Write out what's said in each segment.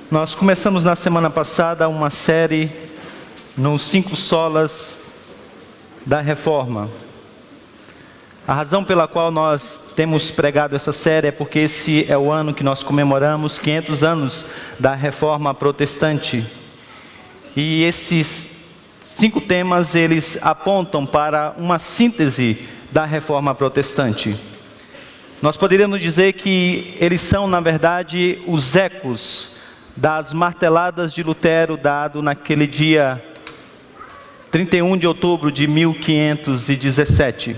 Nós começamos na semana passada uma série nos 5 solas da Reforma. A razão pela qual nós temos pregado essa série é porque esse é o ano que nós comemoramos 500 anos da Reforma Protestante. E esses 5 temas, eles apontam para uma síntese da Reforma Protestante. Nós poderíamos dizer que eles são, na verdade, os ecos das marteladas de Lutero dado naquele dia 31 de outubro de 1517.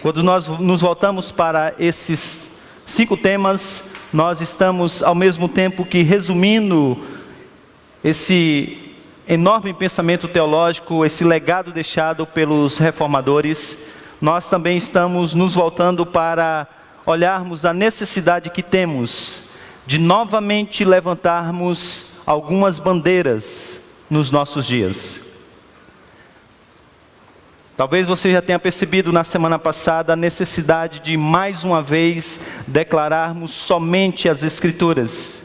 Quando nós nos voltamos para esses 5 temas, nós estamos ao mesmo tempo que resumindo esse enorme pensamento teológico, esse legado deixado pelos reformadores, nós também estamos nos voltando para olharmos a necessidade que temos de novamente levantarmos algumas bandeiras nos nossos dias. Talvez você já tenha percebido na semana passada a necessidade de mais uma vez declararmos somente as Escrituras.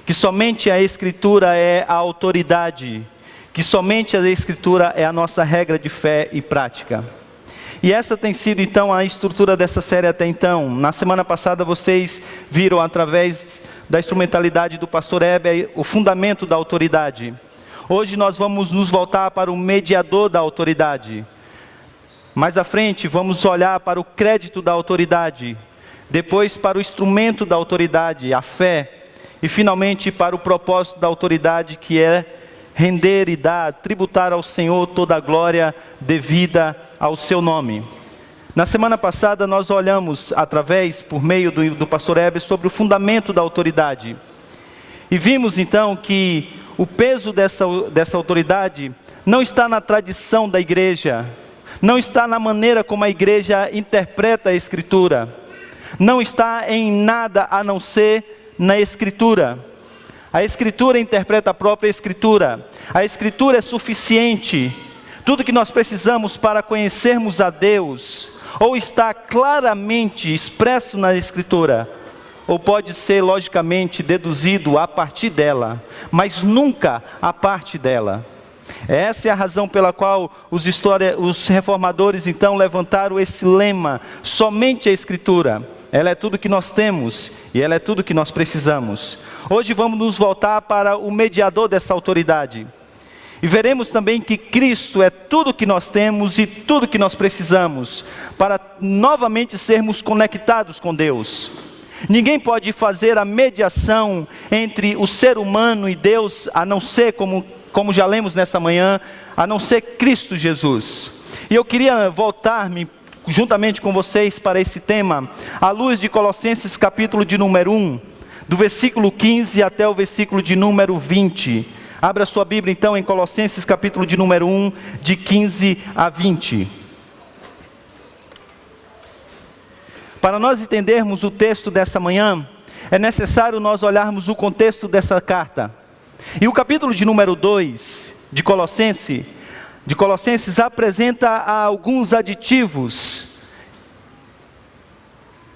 Que somente a Escritura é a autoridade. Que somente a Escritura é a nossa regra de fé e prática. E essa tem sido então a estrutura dessa série até então. Na semana passada vocês viram através da instrumentalidade do pastor Heber o fundamento da autoridade. Hoje nós vamos nos voltar para o mediador da autoridade. Mais à frente vamos olhar para o crédito da autoridade. Depois para o instrumento da autoridade, a fé. E finalmente para o propósito da autoridade, que é render e dar, tributar ao Senhor toda a glória devida ao seu nome. Na semana passada nós olhamos por meio do pastor Heber, sobre o fundamento da autoridade. E vimos então que o peso dessa autoridade não está na tradição da igreja, não está na maneira como a igreja interpreta a Escritura, não está em nada a não ser na Escritura. A Escritura interpreta a própria Escritura. A Escritura é suficiente. Tudo que nós precisamos para conhecermos a Deus, ou está claramente expresso na Escritura, ou pode ser logicamente deduzido a partir dela, mas nunca a parte dela. Essa é a razão pela qual os reformadores então levantaram esse lema: somente a Escritura. Ela é tudo que nós temos e ela é tudo que nós precisamos. Hoje vamos nos voltar para o mediador dessa autoridade. E veremos também que Cristo é tudo que nós temos e tudo que nós precisamos para novamente sermos conectados com Deus. Ninguém pode fazer a mediação entre o ser humano e Deus, a não ser, como já lemos nessa manhã, a não ser Cristo Jesus. E eu queria voltar-me juntamente com vocês para esse tema, à luz de Colossenses capítulo de número 1, do versículo 15 até o versículo de número 20. Abra sua Bíblia então em Colossenses capítulo de número 1, de 15 a 20. Para nós entendermos o texto dessa manhã, é necessário nós olharmos o contexto dessa carta. E o capítulo de número 2 de Colossenses apresenta alguns aditivos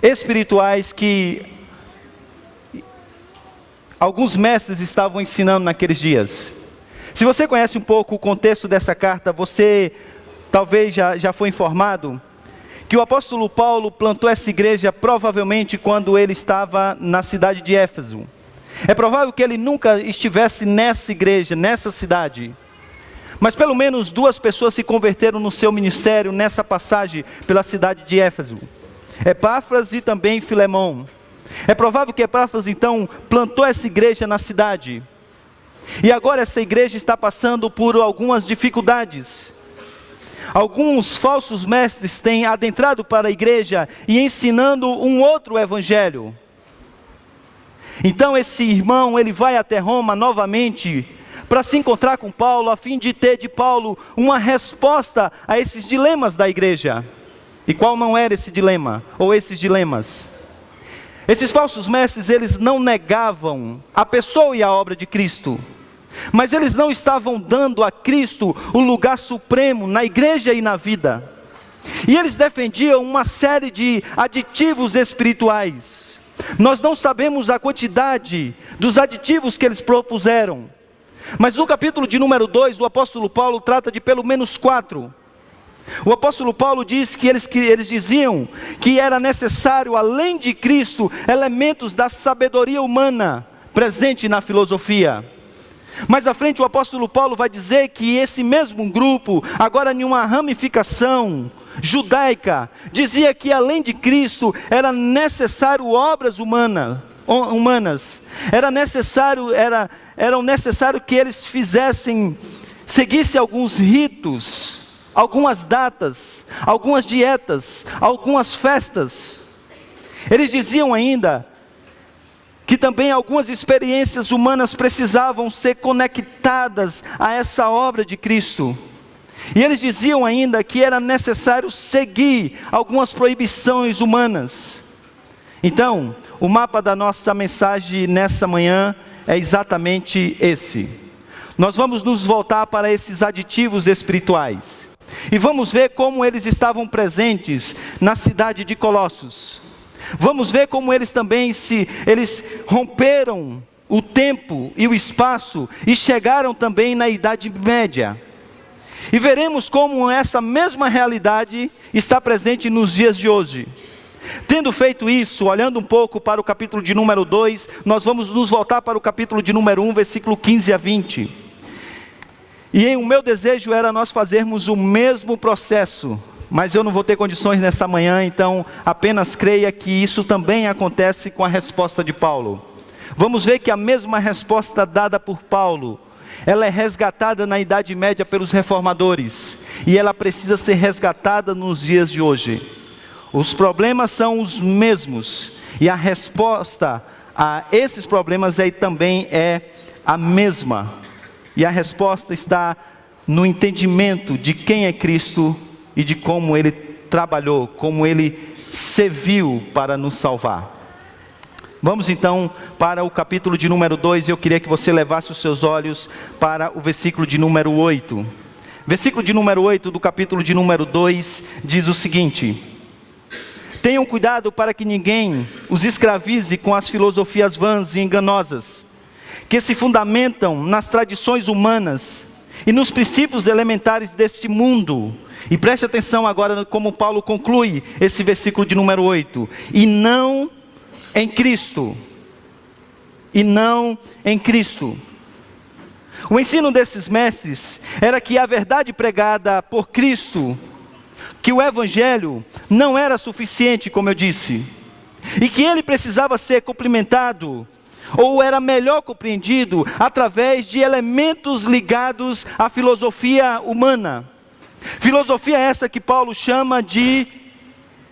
espirituais que alguns mestres estavam ensinando naqueles dias. Se você conhece um pouco o contexto dessa carta, você talvez já foi informado que o apóstolo Paulo plantou essa igreja provavelmente quando ele estava na cidade de Éfeso. É provável que ele nunca estivesse nessa igreja, nessa cidade. Mas pelo menos 2 pessoas se converteram no seu ministério nessa passagem pela cidade de Éfeso: Epáfras e também Filemão. É provável que Epáfras então plantou essa igreja na cidade. E agora essa igreja está passando por algumas dificuldades. Alguns falsos mestres têm adentrado para a igreja e ensinando um outro evangelho. Então esse irmão, ele vai até Roma novamente para se encontrar com Paulo, a fim de ter de Paulo uma resposta a esses dilemas da igreja. E qual não era esse dilema, ou esses dilemas? Esses falsos mestres, eles não negavam a pessoa e a obra de Cristo, mas eles não estavam dando a Cristo o lugar supremo na igreja e na vida. E eles defendiam uma série de aditivos espirituais. Nós não sabemos a quantidade dos aditivos que eles propuseram. Mas no capítulo de número 2, o apóstolo Paulo trata de pelo menos 4. O apóstolo Paulo diz que eles diziam que era necessário, além de Cristo, elementos da sabedoria humana presente na filosofia. Mais à frente o apóstolo Paulo vai dizer que esse mesmo grupo, agora em uma ramificação judaica, dizia que além de Cristo era necessário obras humanas. Era necessário que eles seguissem alguns ritos, algumas datas, algumas dietas, algumas festas. Eles diziam ainda que também algumas experiências humanas precisavam ser conectadas a essa obra de Cristo. E eles diziam ainda que era necessário seguir algumas proibições humanas. Então, o mapa da nossa mensagem nessa manhã é exatamente esse. Nós vamos nos voltar para esses aditivos espirituais. E vamos ver como eles estavam presentes na cidade de Colossos. Vamos ver como eles também eles romperam o tempo e o espaço e chegaram também na Idade Média. E veremos como essa mesma realidade está presente nos dias de hoje. Tendo feito isso, olhando um pouco para o capítulo de número 2, nós vamos nos voltar para o capítulo de número 1, versículo 15 a 20. E o meu desejo era nós fazermos o mesmo processo, mas eu não vou ter condições nessa manhã, então apenas creia que isso também acontece com a resposta de Paulo. Vamos ver que a mesma resposta dada por Paulo, ela é resgatada na Idade Média pelos reformadores, e ela precisa ser resgatada nos dias de hoje. Os problemas são os mesmos, e a resposta a esses problemas também é a mesma. E a resposta está no entendimento de quem é Cristo e de como Ele trabalhou, como Ele serviu para nos salvar. Vamos então para o capítulo de número 2, eu queria que você levasse os seus olhos para o versículo de número 8. Versículo de número 8 do capítulo de número 2 diz o seguinte: tenham cuidado para que ninguém os escravize com as filosofias vãs e enganosas, que se fundamentam nas tradições humanas e nos princípios elementares deste mundo. E preste atenção agora como Paulo conclui esse versículo de número 8. E não em Cristo. E não em Cristo. O ensino desses mestres era que a verdade pregada por Cristo, que o Evangelho não era suficiente, como eu disse, e que ele precisava ser complementado, ou era melhor compreendido, através de elementos ligados à filosofia humana. Filosofia essa que Paulo chama de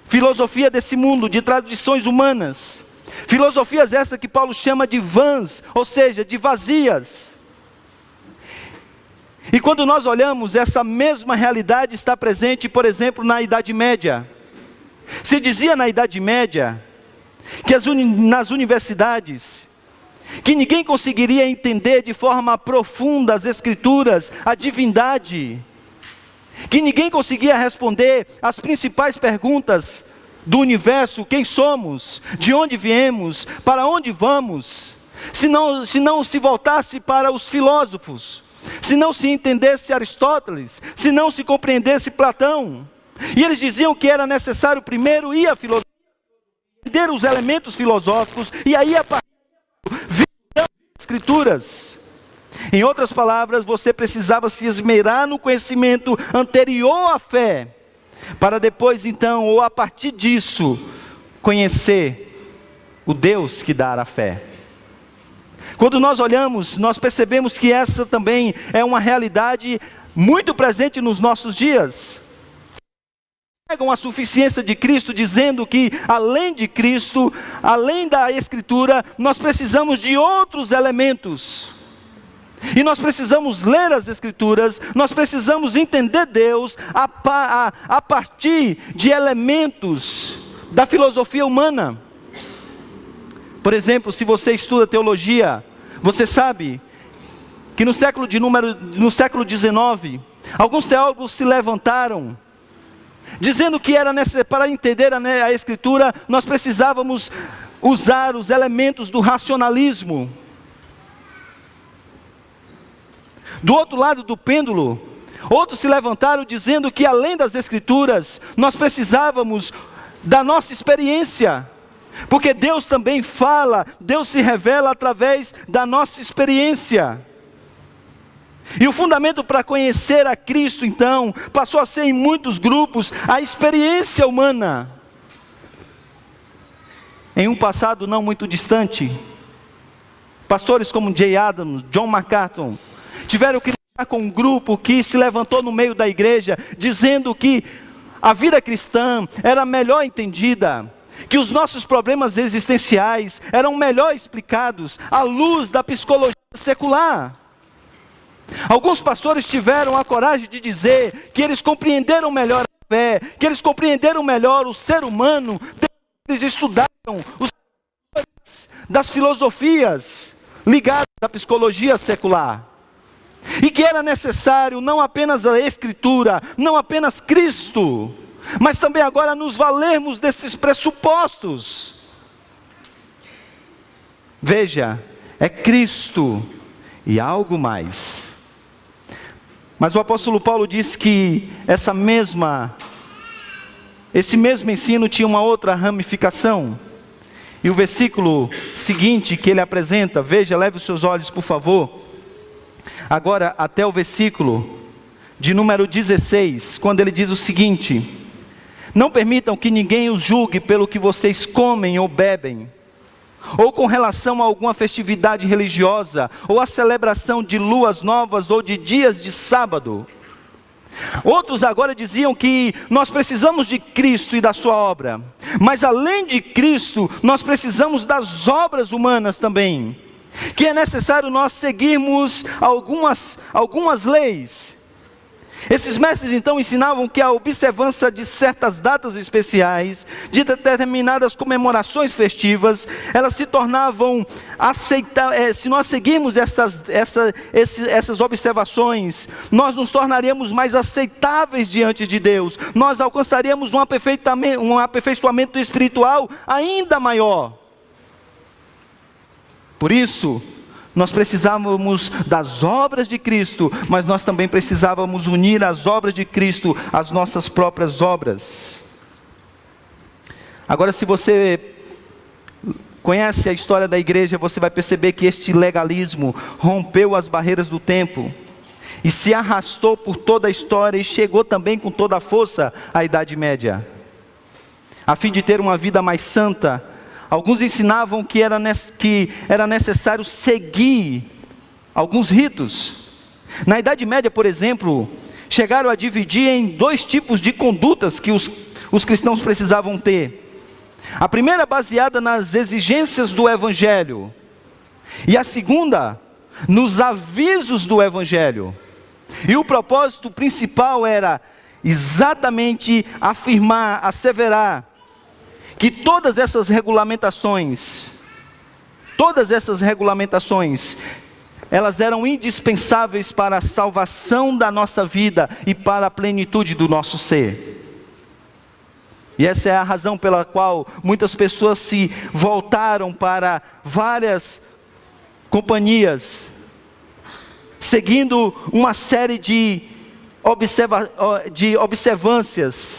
filosofia desse mundo, de tradições humanas. Filosofias essa que Paulo chama de vãs, ou seja, de vazias. E quando nós olhamos, essa mesma realidade está presente, por exemplo, na Idade Média. Se dizia na Idade Média que nas universidades, que ninguém conseguiria entender de forma profunda as Escrituras, a divindade, que ninguém conseguia responder as principais perguntas do universo: quem somos, de onde viemos, para onde vamos, se não se voltasse para os filósofos, se não se entendesse Aristóteles, se não se compreendesse Platão. E eles diziam que era necessário primeiro ir à filosofia, entender os elementos filosóficos, e aí a partir das Escrituras. Em outras palavras, você precisava se esmerar no conhecimento anterior à fé, para depois então, ou a partir disso, conhecer o Deus que dá a fé. Quando nós olhamos, nós percebemos que essa também é uma realidade muito presente nos nossos dias. Pegam a suficiência de Cristo, dizendo que além de Cristo, além da Escritura, nós precisamos de outros elementos. E nós precisamos ler as Escrituras, nós precisamos entender Deus a partir de elementos da filosofia humana. Por exemplo, se você estuda teologia, você sabe que no século XIX, alguns teólogos se levantaram, dizendo que era necessário, para entender a Escritura, nós precisávamos usar os elementos do racionalismo. Do outro lado do pêndulo, outros se levantaram dizendo que além das Escrituras, nós precisávamos da nossa experiência. Porque Deus também fala, Deus se revela através da nossa experiência. E o fundamento para conhecer a Cristo, então, passou a ser em muitos grupos a experiência humana. Em um passado não muito distante, pastores como Jay Adams, John MacArthur, tiveram que lidar com um grupo que se levantou no meio da igreja, dizendo que a vida cristã era melhor entendida, que os nossos problemas existenciais eram melhor explicados à luz da psicologia secular. Alguns pastores tiveram a coragem de dizer que eles compreenderam melhor a fé, que eles compreenderam melhor o ser humano, eles estudaram os das filosofias ligadas à psicologia secular. E que era necessário não apenas a Escritura, não apenas Cristo, mas também agora nos valermos desses pressupostos. Veja, é Cristo e algo mais. Mas o apóstolo Paulo diz que esse mesmo ensino tinha uma outra ramificação. E o versículo seguinte que ele apresenta, veja, leve os seus olhos por favor, agora até o versículo de número 16, quando ele diz o seguinte: não permitam que ninguém os julgue pelo que vocês comem ou bebem, ou com relação a alguma festividade religiosa, ou a celebração de luas novas, ou de dias de sábado. Outros agora diziam que nós precisamos de Cristo e da sua obra, mas além de Cristo, nós precisamos das obras humanas também, que é necessário nós seguirmos algumas leis. Esses mestres então ensinavam que a observância de certas datas especiais, de determinadas comemorações festivas, elas se tornavam aceitáveis. Se nós seguirmos essas observações, nós nos tornaríamos mais aceitáveis diante de Deus, nós alcançaríamos um aperfeiçoamento espiritual ainda maior. Por isso, nós precisávamos das obras de Cristo, mas nós também precisávamos unir as obras de Cristo às nossas próprias obras. Agora, se você conhece a história da igreja, você vai perceber que este legalismo rompeu as barreiras do tempo e se arrastou por toda a história e chegou também com toda a força à Idade Média. A fim de ter uma vida mais santa, alguns ensinavam que era necessário seguir alguns ritos. Na Idade Média, por exemplo, chegaram a dividir em 2 tipos de condutas que os cristãos precisavam ter. A primeira baseada nas exigências do Evangelho, e a segunda nos avisos do Evangelho. E o propósito principal era exatamente afirmar, asseverar, que todas essas regulamentações, elas eram indispensáveis para a salvação da nossa vida e para a plenitude do nosso ser. E essa é a razão pela qual muitas pessoas se voltaram para várias companhias, seguindo uma série de observâncias,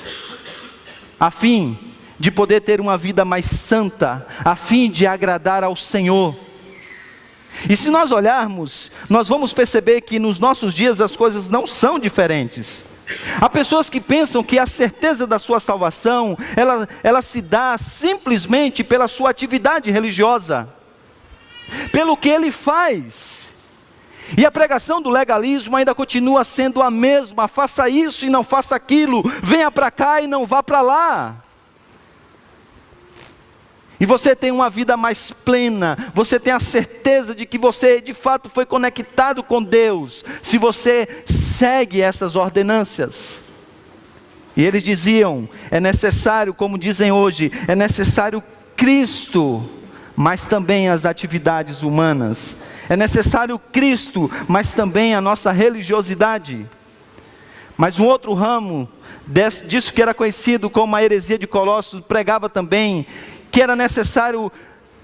a fim de poder ter uma vida mais santa, a fim de agradar ao Senhor. E se nós olharmos, nós vamos perceber que nos nossos dias as coisas não são diferentes. Há pessoas que pensam que a certeza da sua salvação, ela se dá simplesmente pela sua atividade religiosa, pelo que ele faz. E a pregação do legalismo ainda continua sendo a mesma: faça isso e não faça aquilo, venha para cá e não vá para lá. E você tem uma vida mais plena, você tem a certeza de que você de fato foi conectado com Deus, se você segue essas ordenâncias. E eles diziam, é necessário, como dizem hoje, é necessário Cristo, mas também as atividades humanas. É necessário Cristo, mas também a nossa religiosidade. Mas um outro ramo disso que era conhecido como a heresia de Colossos pregava também que era necessário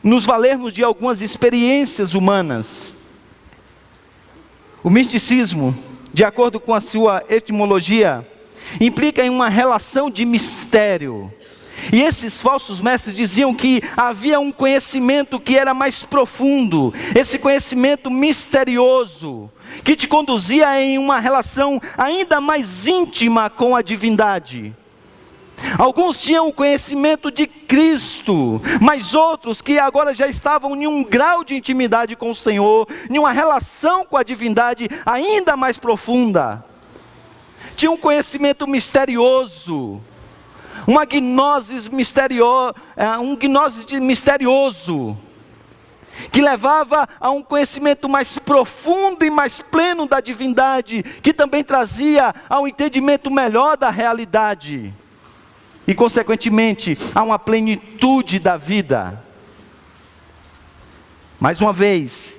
nos valermos de algumas experiências humanas. O misticismo, de acordo com a sua etimologia, implica em uma relação de mistério. E esses falsos mestres diziam que havia um conhecimento que era mais profundo, esse conhecimento misterioso, que te conduzia em uma relação ainda mais íntima com a divindade. Alguns tinham o conhecimento de Cristo, mas outros que agora já estavam em um grau de intimidade com o Senhor, em uma relação com a divindade ainda mais profunda. Tinha um conhecimento misterioso, uma gnosis misterioso, que levava a um conhecimento mais profundo e mais pleno da divindade, que também trazia ao entendimento melhor da realidade. E, consequentemente, há uma plenitude da vida. Mais uma vez,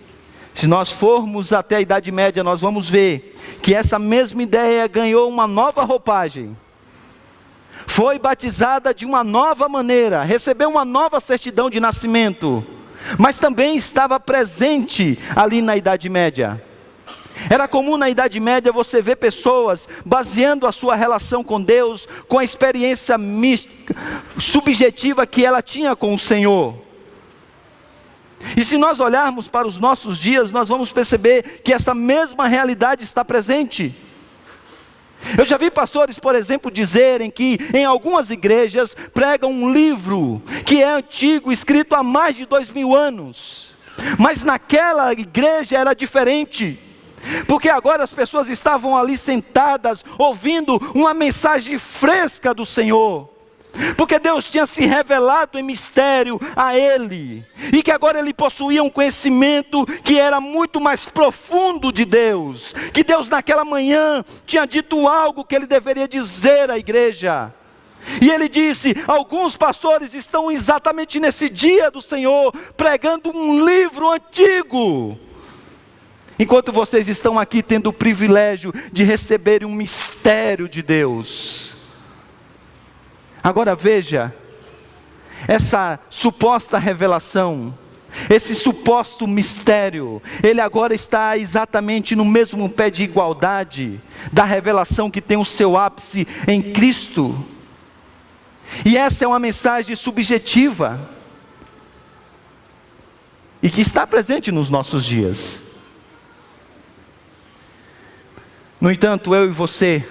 se nós formos até a Idade Média, nós vamos ver que essa mesma ideia ganhou uma nova roupagem. Foi batizada de uma nova maneira, recebeu uma nova certidão de nascimento, mas também estava presente ali na Idade Média. Era comum na Idade Média você ver pessoas baseando a sua relação com Deus com a experiência mística, subjetiva que ela tinha com o Senhor. E se nós olharmos para os nossos dias, nós vamos perceber que essa mesma realidade está presente. Eu já vi pastores, por exemplo, dizerem que em algumas igrejas pregam um livro que é antigo, escrito há mais de 2000 anos. Mas naquela igreja era diferente. Porque agora as pessoas estavam ali sentadas, ouvindo uma mensagem fresca do Senhor. Porque Deus tinha se revelado em mistério a ele. E que agora ele possuía um conhecimento que era muito mais profundo de Deus. Que Deus naquela manhã tinha dito algo que ele deveria dizer à igreja. E ele disse: alguns pastores estão exatamente nesse dia do Senhor, pregando um livro antigo. Enquanto vocês estão aqui tendo o privilégio de receber um mistério de Deus. Agora veja, essa suposta revelação, esse suposto mistério, ele agora está exatamente no mesmo pé de igualdade da revelação que tem o seu ápice em Cristo. E essa é uma mensagem subjetiva e que está presente nos nossos dias. No entanto, eu e você,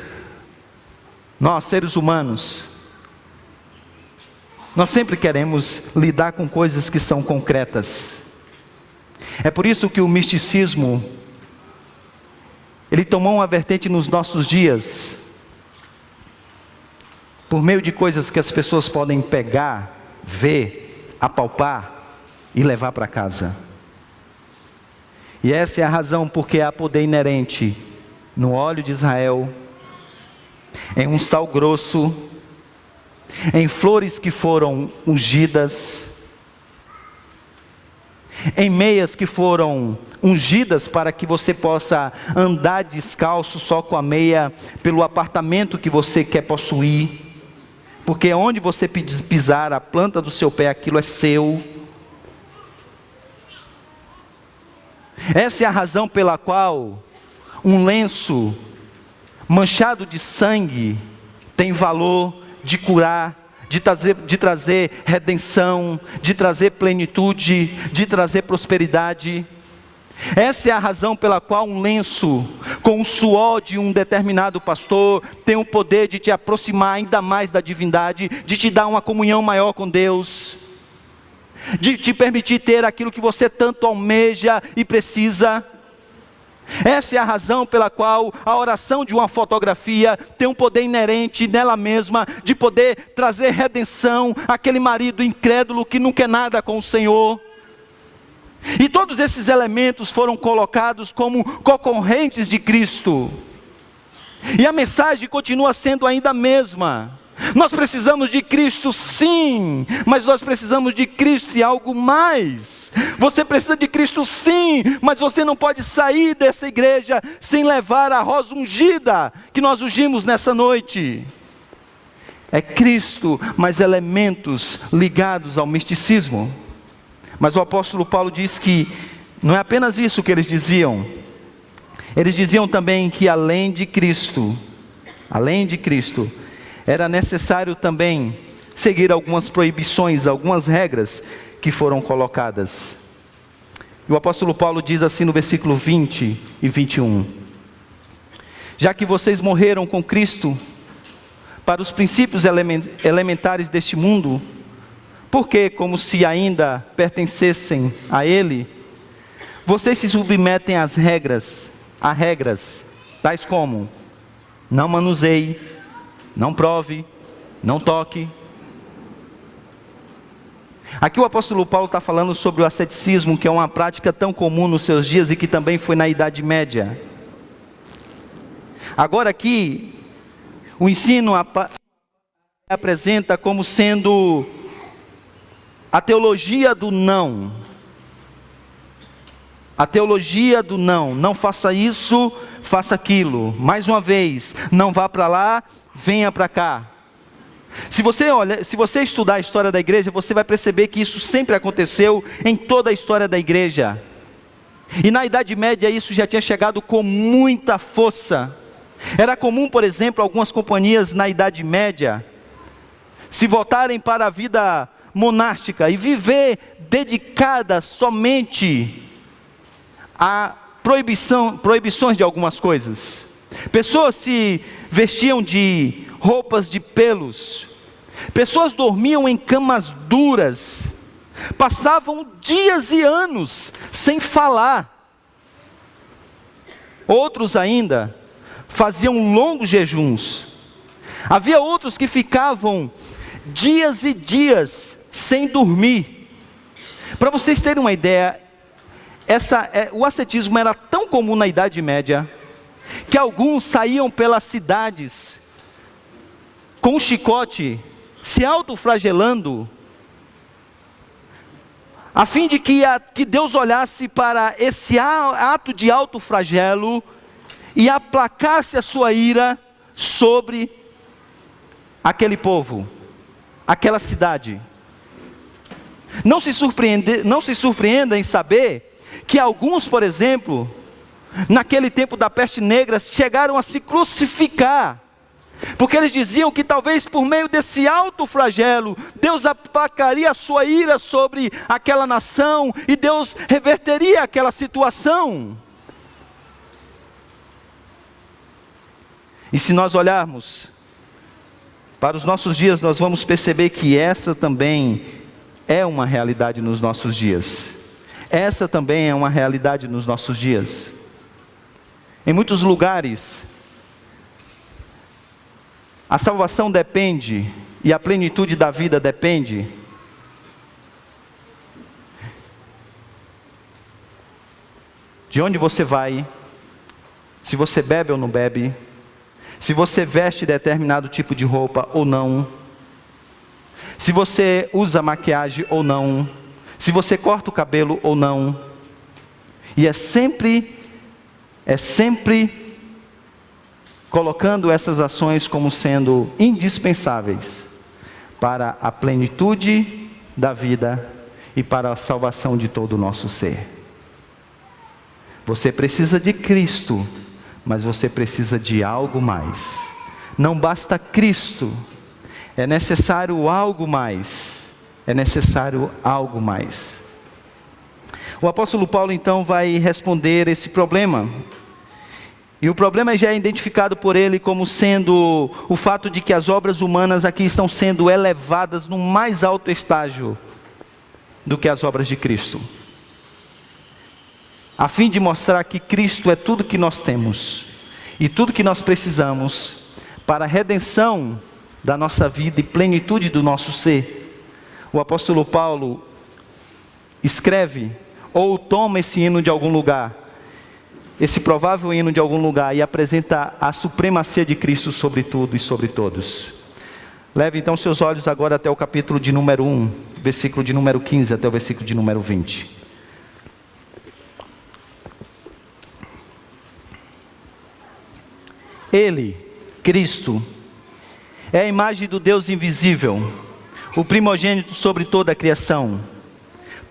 nós seres humanos, nós sempre queremos lidar com coisas que são concretas. É por isso que o misticismo, ele tomou uma vertente nos nossos dias, por meio de coisas que as pessoas podem pegar, ver, apalpar e levar para casa. E essa é a razão porque há poder inerente no óleo de Israel, em um sal grosso, em flores que foram ungidas, em meias que foram ungidas para que você possa andar descalço só com a meia pelo apartamento que você quer possuir, porque onde você pisar a planta do seu pé, aquilo é seu. Essa é a razão pela qual um lenço manchado de sangue tem valor de curar, de trazer redenção, de trazer plenitude, de trazer prosperidade. Essa é a razão pela qual um lenço com o suor de um determinado pastor tem o poder de te aproximar ainda mais da divindade, de te dar uma comunhão maior com Deus, de te permitir ter aquilo que você tanto almeja e precisa. Essa é a razão pela qual a oração de uma fotografia tem um poder inerente nela mesma, de poder trazer redenção àquele marido incrédulo que não quer nada com o Senhor. E todos esses elementos foram colocados como concorrentes de Cristo. E a mensagem continua sendo ainda a mesma. Nós precisamos de Cristo sim, mas nós precisamos de Cristo e algo mais. Você precisa de Cristo sim, mas você não pode sair dessa igreja sem levar a rosa ungida que nós ungimos nessa noite. É Cristo, mas elementos ligados ao misticismo. Mas o apóstolo Paulo diz que não é apenas isso que eles diziam. Eles diziam também que além de Cristo, era necessário também seguir algumas proibições, algumas regras que foram colocadas. E o apóstolo Paulo diz assim no versículo 20 e 21. Já que vocês morreram com Cristo para os princípios elementares deste mundo, porque, como se ainda pertencessem a Ele, vocês se submetem a regras, tais como: não manuseie, não prove, não toque. Aqui o apóstolo Paulo está falando sobre o asceticismo, que é uma prática tão comum nos seus dias e que também foi na Idade Média. Agora aqui, o ensino apresenta como sendo a teologia do não. A teologia do não. Não faça isso, faça aquilo. Mais uma vez, não vá para lá, venha para cá. Se você estudar a história da igreja, você vai perceber que isso sempre aconteceu em toda a história da igreja. E na Idade Média isso já tinha chegado com muita força. Era comum, por exemplo, algumas companhias na Idade Média se voltarem para a vida monástica e viver dedicada somente a proibições de algumas coisas. Pessoas se vestiam de roupas de pelos, pessoas dormiam em camas duras, passavam dias e anos sem falar. Outros ainda faziam longos jejuns. Havia outros que ficavam dias e dias sem dormir. Para vocês terem uma ideia, o ascetismo era tão comum na Idade Média, que alguns saíam pelas cidades com um chicote, se autoflagelando, a fim de que Deus olhasse para esse ato de autoflagelo e aplacasse a sua ira sobre aquele povo, aquela cidade. Não se surpreenda em saber que alguns, por exemplo, naquele tempo da peste negra, chegaram a se crucificar, porque eles diziam que talvez por meio desse autoflagelo, Deus aplacaria a sua ira sobre aquela nação, e Deus reverteria aquela situação. E se nós olharmos para os nossos dias, nós vamos perceber que essa também é uma realidade nos nossos dias. Essa também é uma realidade nos nossos dias. Em muitos lugares, a salvação depende, e a plenitude da vida depende de onde você vai, se você bebe ou não bebe, se você veste determinado tipo de roupa ou não, se você usa maquiagem ou não, se você corta o cabelo ou não. E é sempre colocando essas ações como sendo indispensáveis para a plenitude da vida e para a salvação de todo o nosso ser. Você precisa de Cristo, mas você precisa de algo mais. Não basta Cristo, é necessário algo mais. É necessário algo mais. O apóstolo Paulo então vai responder esse problema. E o problema já é identificado por ele como sendo o fato de que as obras humanas aqui estão sendo elevadas no mais alto estágio do que as obras de Cristo, a fim de mostrar que Cristo é tudo que nós temos e tudo que nós precisamos para a redenção da nossa vida e plenitude do nosso ser. O apóstolo Paulo escreve ou toma esse hino de algum lugar, esse provável hino de algum lugar, e apresenta a supremacia de Cristo sobre tudo e sobre todos. Leve então seus olhos agora até o capítulo de número 1, versículo de número 15 até o versículo de número 20. Ele, Cristo, é a imagem do Deus invisível, o primogênito sobre toda a criação,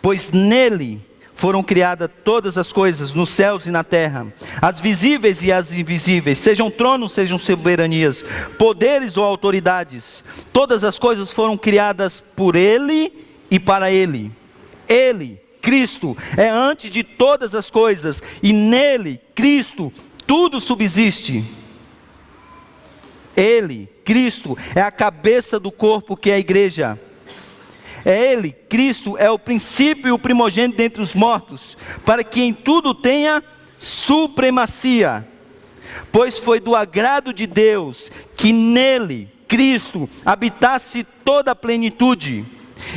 pois nele foram criadas todas as coisas, nos céus e na terra, as visíveis e as invisíveis, sejam tronos, sejam soberanias, poderes ou autoridades. Todas as coisas foram criadas por Ele e para Ele. Ele, Cristo, é antes de todas as coisas, e nele, Cristo, tudo subsiste. Ele, Cristo, é a cabeça do corpo que é a igreja. Ele, Cristo, é o princípio e o primogênito dentre os mortos, para que em tudo tenha supremacia. Pois foi do agrado de Deus que nele, Cristo, habitasse toda a plenitude,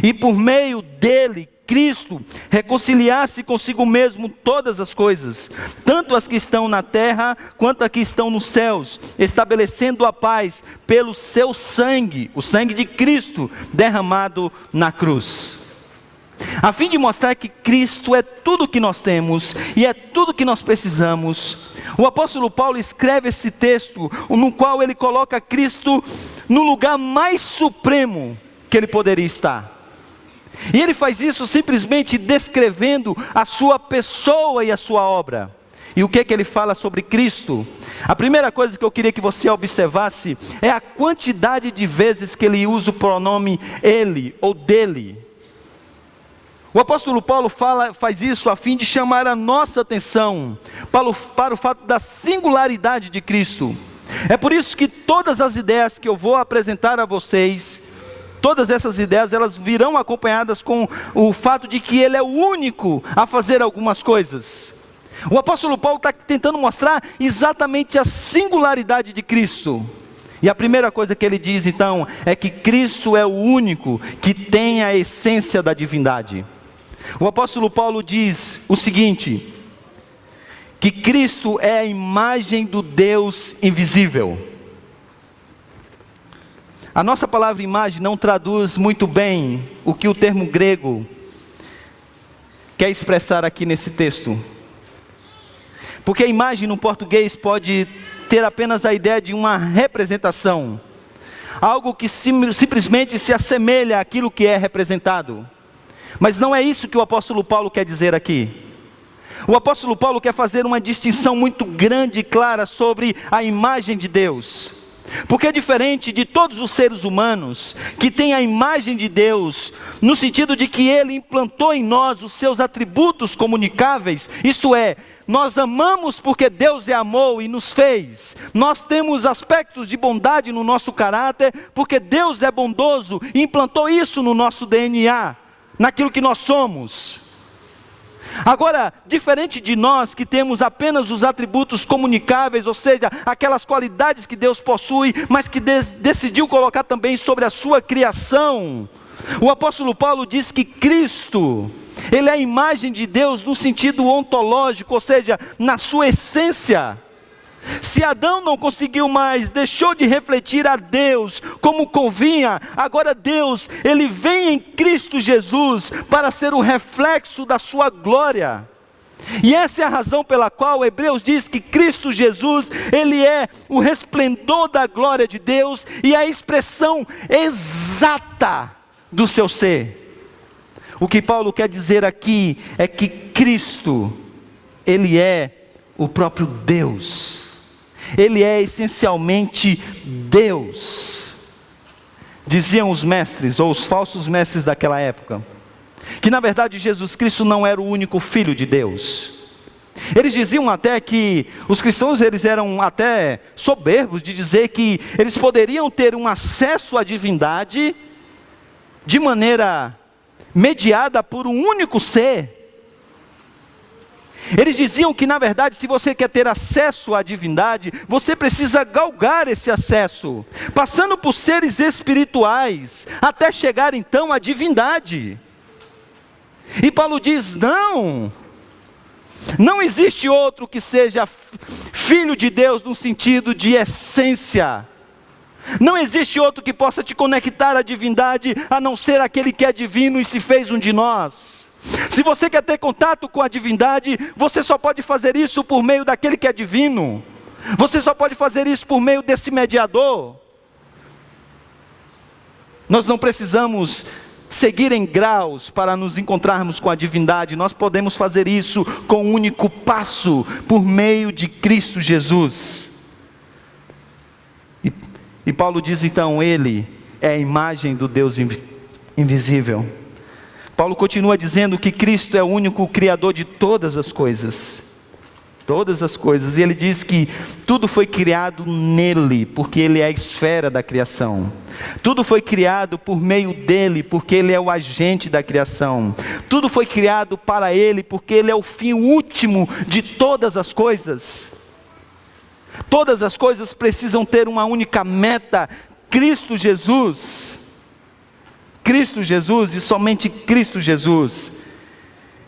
e por meio dele, Cristo, reconciliasse consigo mesmo todas as coisas, tanto as que estão na terra, quanto as que estão nos céus, estabelecendo a paz pelo seu sangue, o sangue de Cristo, derramado na cruz. A fim de mostrar que Cristo é tudo o que nós temos, e é tudo o que nós precisamos, o apóstolo Paulo escreve esse texto, no qual ele coloca Cristo no lugar mais supremo que ele poderia estar. E ele faz isso simplesmente descrevendo a sua pessoa e a sua obra. E o que é que ele fala sobre Cristo? A primeira coisa que eu queria que você observasse é a quantidade de vezes que ele usa o pronome ele ou dele. O apóstolo Paulo faz isso a fim de chamar a nossa atenção para o fato da singularidade de Cristo. É por isso que todas as ideias que eu vou apresentar a vocês, todas essas ideias, elas virão acompanhadas com o fato de que Ele é o único a fazer algumas coisas. O apóstolo Paulo está tentando mostrar exatamente a singularidade de Cristo. E a primeira coisa que ele diz então, é que Cristo é o único que tem a essência da divindade. O apóstolo Paulo diz o seguinte, que Cristo é a imagem do Deus invisível. A nossa palavra imagem não traduz muito bem o que o termo grego quer expressar aqui nesse texto. Porque a imagem no português pode ter apenas a ideia de uma representação. Algo que simplesmente se assemelha àquilo que é representado. Mas não é isso que o apóstolo Paulo quer dizer aqui. O apóstolo Paulo quer fazer uma distinção muito grande e clara sobre a imagem de Deus. Porque é diferente de todos os seres humanos que têm a imagem de Deus, no sentido de que Ele implantou em nós os seus atributos comunicáveis, isto é, nós amamos porque Deus é amor e nos fez. Nós temos aspectos de bondade no nosso caráter, porque Deus é bondoso e implantou isso no nosso DNA, naquilo que nós somos. Agora, diferente de nós que temos apenas os atributos comunicáveis, ou seja, aquelas qualidades que Deus possui, mas que decidiu colocar também sobre a sua criação, o apóstolo Paulo diz que Cristo, Ele é a imagem de Deus no sentido ontológico, ou seja, na sua essência. Se Adão não conseguiu mais, deixou de refletir a Deus como convinha, agora Deus, Ele vem em Cristo Jesus para ser o reflexo da sua glória. E essa é a razão pela qual Hebreus diz que Cristo Jesus, Ele é o resplendor da glória de Deus e a expressão exata do seu ser. O que Paulo quer dizer aqui é que Cristo, Ele é o próprio Deus. Ele é essencialmente Deus. Diziam os mestres, ou os falsos mestres daquela época, que na verdade Jesus Cristo não era o único Filho de Deus. Eles diziam até que os cristãos, eles eram até soberbos de dizer que eles poderiam ter um acesso à divindade de maneira mediada por um único ser. Eles diziam que na verdade, se você quer ter acesso à divindade, você precisa galgar esse acesso, passando por seres espirituais, até chegar então à divindade. E Paulo diz, não existe outro que seja filho de Deus no sentido de essência. Não existe outro que possa te conectar à divindade, a não ser aquele que é divino e se fez um de nós. Se você quer ter contato com a divindade, você só pode fazer isso por meio daquele que é divino. Você só pode fazer isso por meio desse mediador. Nós não precisamos seguir em graus para nos encontrarmos com a divindade, nós podemos fazer isso com um único passo, por meio de Cristo Jesus. E Paulo diz então, Ele é a imagem do Deus invisível. Paulo continua dizendo que Cristo é o único Criador de todas as coisas. Todas as coisas. E ele diz que tudo foi criado nele, porque ele é a esfera da criação. Tudo foi criado por meio dele, porque ele é o agente da criação. Tudo foi criado para ele, porque ele é o fim último de todas as coisas. Todas as coisas precisam ter uma única meta: Cristo Jesus. Cristo Jesus e somente Cristo Jesus.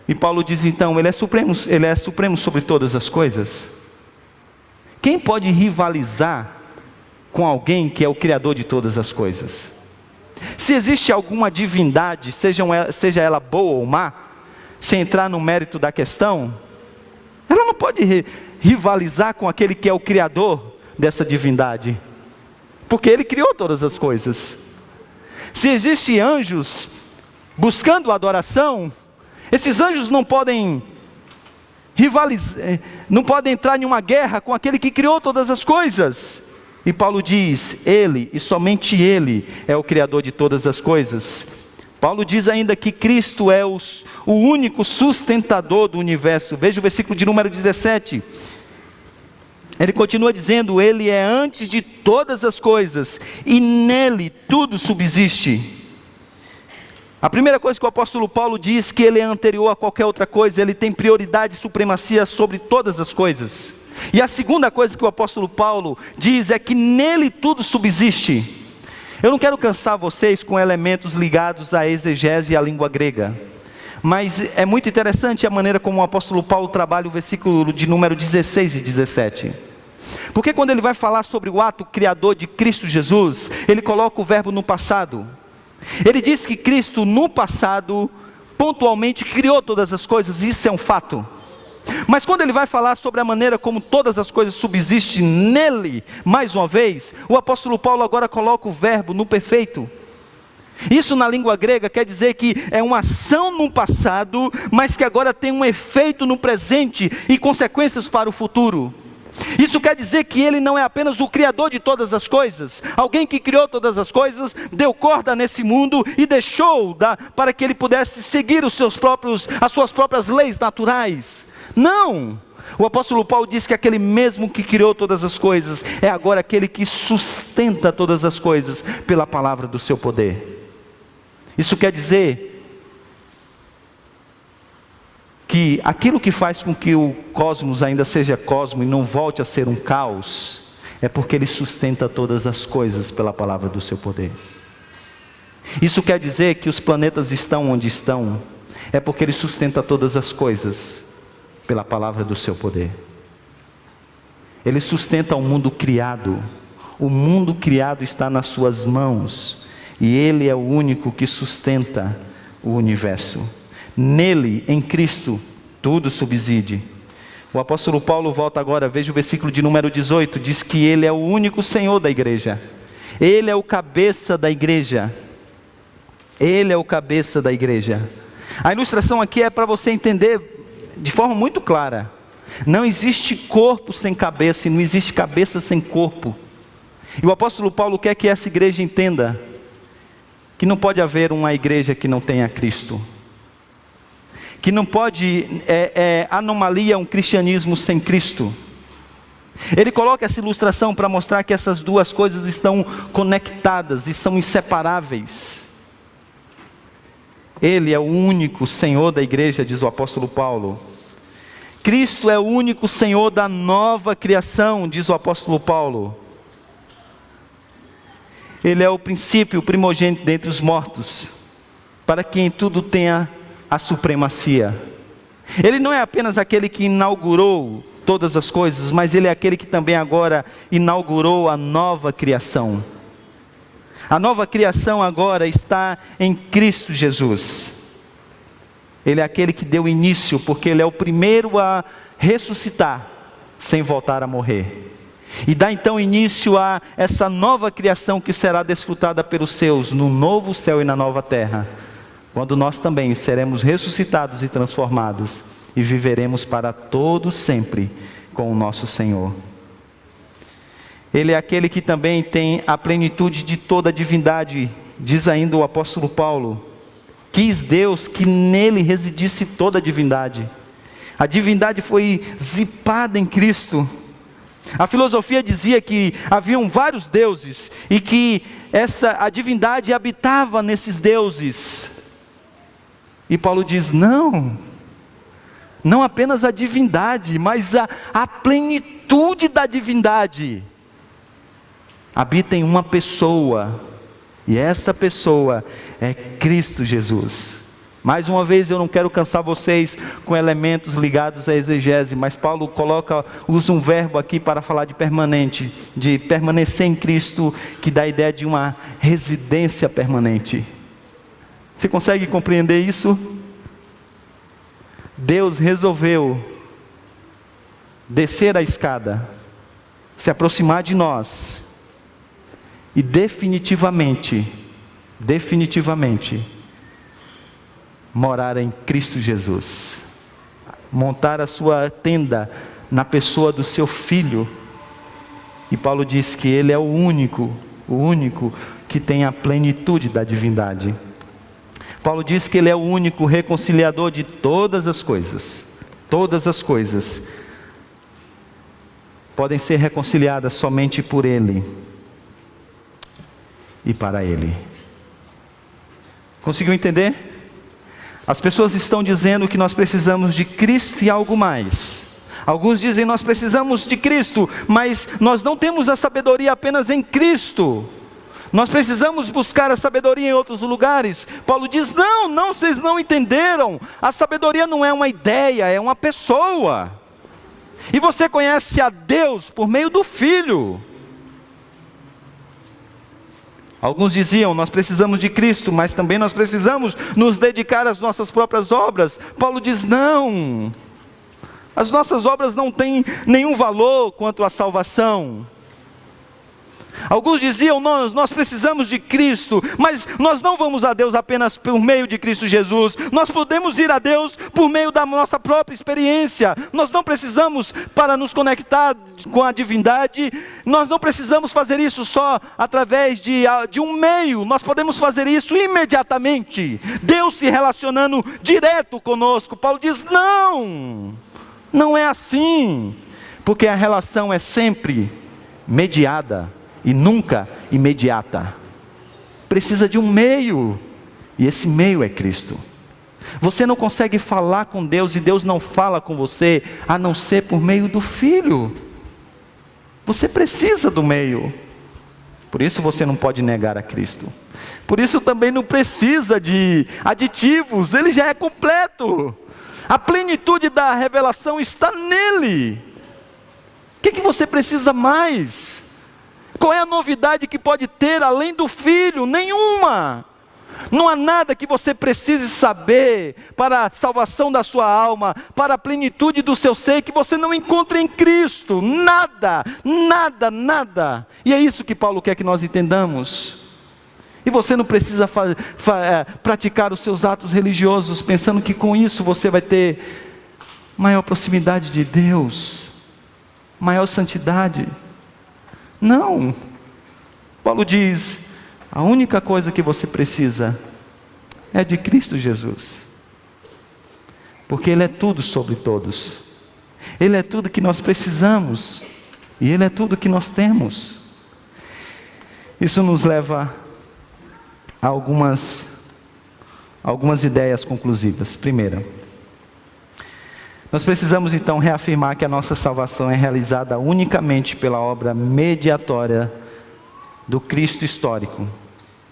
E Paulo diz então, Ele é supremo sobre todas as coisas. Quem pode rivalizar com alguém que é o Criador de todas as coisas? Se existe alguma divindade, seja ela boa ou má, sem entrar no mérito da questão, ela não pode rivalizar com aquele que é o Criador dessa divindade, porque Ele criou todas as coisas. Se existem anjos buscando adoração, esses anjos não podem rivalizar, não podem entrar em uma guerra com aquele que criou todas as coisas. E Paulo diz, Ele, e somente Ele, é o Criador de todas as coisas. Paulo diz ainda que Cristo é o único sustentador do universo. Veja o versículo de número 17. Ele continua dizendo, Ele é antes de todas as coisas, e nele tudo subsiste. A primeira coisa que o apóstolo Paulo diz, que ele é anterior a qualquer outra coisa, ele tem prioridade e supremacia sobre todas as coisas. E a segunda coisa que o apóstolo Paulo diz é que nele tudo subsiste. Eu não quero cansar vocês com elementos ligados à exegese e à língua grega, mas é muito interessante a maneira como o apóstolo Paulo trabalha o versículo de número 16 e 17. Porque quando ele vai falar sobre o ato criador de Cristo Jesus, ele coloca o verbo no passado. Ele diz que Cristo no passado, pontualmente criou todas as coisas, e isso é um fato. Mas quando ele vai falar sobre a maneira como todas as coisas subsistem nele, mais uma vez, o apóstolo Paulo agora coloca o verbo no perfeito. Isso na língua grega quer dizer que é uma ação no passado, mas que agora tem um efeito no presente e consequências para o futuro. Isso quer dizer que Ele não é apenas o Criador de todas as coisas, alguém que criou todas as coisas, deu corda nesse mundo e deixou para que Ele pudesse seguir as suas próprias leis naturais. Não! O apóstolo Paulo diz que aquele mesmo que criou todas as coisas, é agora aquele que sustenta todas as coisas pela palavra do seu poder. Isso quer dizer que aquilo que faz com que o cosmos ainda seja cosmo e não volte a ser um caos, é porque Ele sustenta todas as coisas pela palavra do seu poder. Isso quer dizer que os planetas estão onde estão, é porque Ele sustenta todas as coisas pela palavra do seu poder. Ele sustenta o mundo criado está nas suas mãos, e Ele é o único que sustenta o universo. Nele, em Cristo, tudo subside. O apóstolo Paulo volta agora, veja o versículo de número 18, diz que Ele é o único Senhor da igreja. Ele é o cabeça da igreja. Ele é o cabeça da igreja. A ilustração aqui é para você entender de forma muito clara. Não existe corpo sem cabeça e não existe cabeça sem corpo. E o apóstolo Paulo quer que essa igreja entenda que não pode haver uma igreja que não tenha Cristo. Que não pode anomalia um cristianismo sem Cristo. Ele coloca essa ilustração para mostrar que essas duas coisas estão conectadas e são inseparáveis. Ele é o único Senhor da igreja, diz o apóstolo Paulo. Cristo é o único Senhor da nova criação, diz o apóstolo Paulo. Ele é o princípio, o primogênito dentre os mortos, para quem tudo tenha a supremacia. Ele não é apenas aquele que inaugurou todas as coisas, mas Ele é aquele que também agora inaugurou a nova criação. A nova criação agora está em Cristo Jesus. Ele é aquele que deu início, porque Ele é o primeiro a ressuscitar, sem voltar a morrer. E dá então início a essa nova criação que será desfrutada pelos seus, no novo céu e na nova terra, quando nós também seremos ressuscitados e transformados e viveremos para todo sempre com o nosso Senhor. Ele é aquele que também tem a plenitude de toda a divindade, diz ainda o apóstolo Paulo. Quis Deus que nele residisse toda a divindade. A divindade foi zipada em Cristo. A filosofia dizia que haviam vários deuses e que a divindade habitava nesses deuses. E Paulo diz, não apenas a divindade, mas a plenitude da divindade habita em uma pessoa, e essa pessoa é Cristo Jesus. Mais uma vez, eu não quero cansar vocês com elementos ligados à exegese, mas Paulo usa um verbo aqui para falar de permanente, de permanecer em Cristo, que dá a ideia de uma residência permanente. Você consegue compreender isso? Deus resolveu descer a escada, se aproximar de nós e definitivamente morar em Cristo Jesus, montar a sua tenda na pessoa do seu Filho. E Paulo diz que Ele é o único que tem a plenitude da divindade. Paulo diz que Ele é o único reconciliador de todas as coisas. Todas as coisas podem ser reconciliadas somente por Ele e para Ele. Conseguiu entender? As pessoas estão dizendo que nós precisamos de Cristo e algo mais. Alguns dizem nós precisamos de Cristo, mas nós não temos a sabedoria apenas em Cristo. Nós precisamos buscar a sabedoria em outros lugares. Paulo diz, não, vocês não entenderam. A sabedoria não é uma ideia, é uma pessoa. E você conhece a Deus por meio do Filho. Alguns diziam, nós precisamos de Cristo, mas também nós precisamos nos dedicar às nossas próprias obras. Paulo diz, não. As nossas obras não têm nenhum valor quanto à salvação. Alguns diziam, nós precisamos de Cristo, mas nós não vamos a Deus apenas por meio de Cristo Jesus. Nós podemos ir a Deus por meio da nossa própria experiência. Nós não precisamos, para nos conectar com a divindade, nós não precisamos fazer isso só através de um meio. Nós podemos fazer isso imediatamente. Deus se relacionando direto conosco. Paulo diz, não é assim. Porque a relação é sempre mediada e nunca imediata. Precisa de um meio, e esse meio é Cristo. Você não consegue falar com Deus, e Deus não fala com você, a não ser por meio do Filho. Você precisa do meio. Por isso você não pode negar a Cristo. Por isso também não precisa de aditivos, Ele já é completo. A plenitude da revelação está nele. O que você precisa mais? Qual é a novidade que pode ter além do Filho? Nenhuma. Não há nada que você precise saber para a salvação da sua alma, para a plenitude do seu ser, que você não encontre em Cristo. Nada. E é isso que Paulo quer que nós entendamos. E você não precisa praticar os seus atos religiosos, pensando que com isso você vai ter maior proximidade de Deus, maior santidade. Não. Paulo diz, a única coisa que você precisa é de Cristo Jesus. Porque Ele é tudo sobre todos. Ele é tudo que nós precisamos. E Ele é tudo que nós temos. Isso nos leva a algumas ideias conclusivas. Primeira, nós precisamos então reafirmar que a nossa salvação é realizada unicamente pela obra mediatória do Cristo histórico.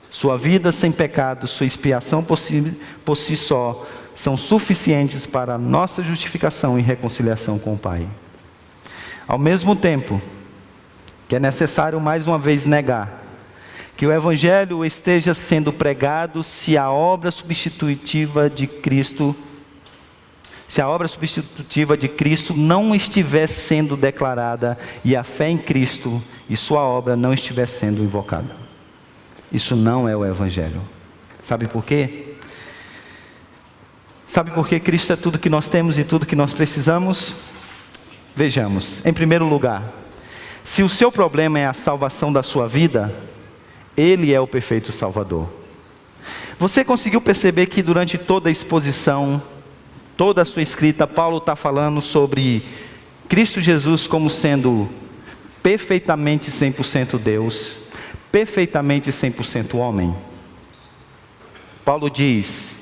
Sua vida sem pecado, sua expiação por si só, são suficientes para a nossa justificação e reconciliação com o Pai. Ao mesmo tempo que é necessário mais uma vez negar que o Evangelho esteja sendo pregado se a obra substitutiva de Cristo não estiver sendo declarada e a fé em Cristo e sua obra não estiver sendo invocada. Isso não é o Evangelho. Sabe por quê? Sabe por que Cristo é tudo que nós temos e tudo que nós precisamos? Vejamos, em primeiro lugar, se o seu problema é a salvação da sua vida, Ele é o perfeito Salvador. Você conseguiu perceber que durante toda a exposição, toda a sua escrita, Paulo está falando sobre Cristo Jesus como sendo perfeitamente 100% Deus, perfeitamente 100% homem? Paulo diz,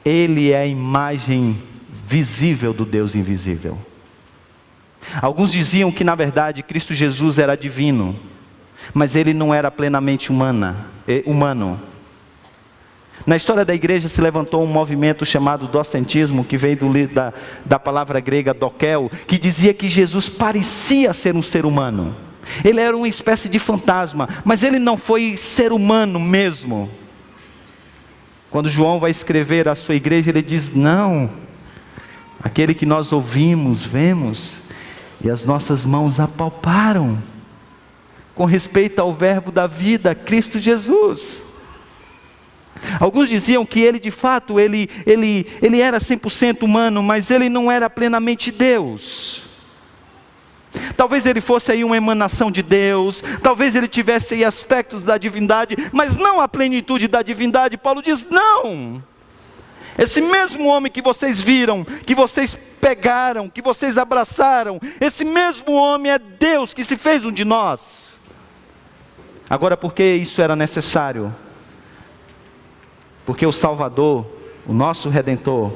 Ele é a imagem visível do Deus invisível. Alguns diziam que na verdade Cristo Jesus era divino, mas Ele não era plenamente humano. Na história da igreja se levantou um movimento chamado docentismo, que veio da palavra grega dokel, que dizia que Jesus parecia ser um ser humano. Ele era uma espécie de fantasma, mas Ele não foi ser humano mesmo. Quando João vai escrever a sua igreja, ele diz, não, aquele que nós ouvimos, vemos, e as nossas mãos apalparam, com respeito ao verbo da vida, Cristo Jesus. Alguns diziam que Ele de fato, ele era 100% humano, mas Ele não era plenamente Deus. Talvez Ele fosse aí uma emanação de Deus, talvez Ele tivesse aí aspectos da divindade, mas não a plenitude da divindade. Paulo diz, não! Esse mesmo homem que vocês viram, que vocês pegaram, que vocês abraçaram, esse mesmo homem é Deus que se fez um de nós. Agora, por que isso era necessário? Porque o Salvador, o nosso Redentor,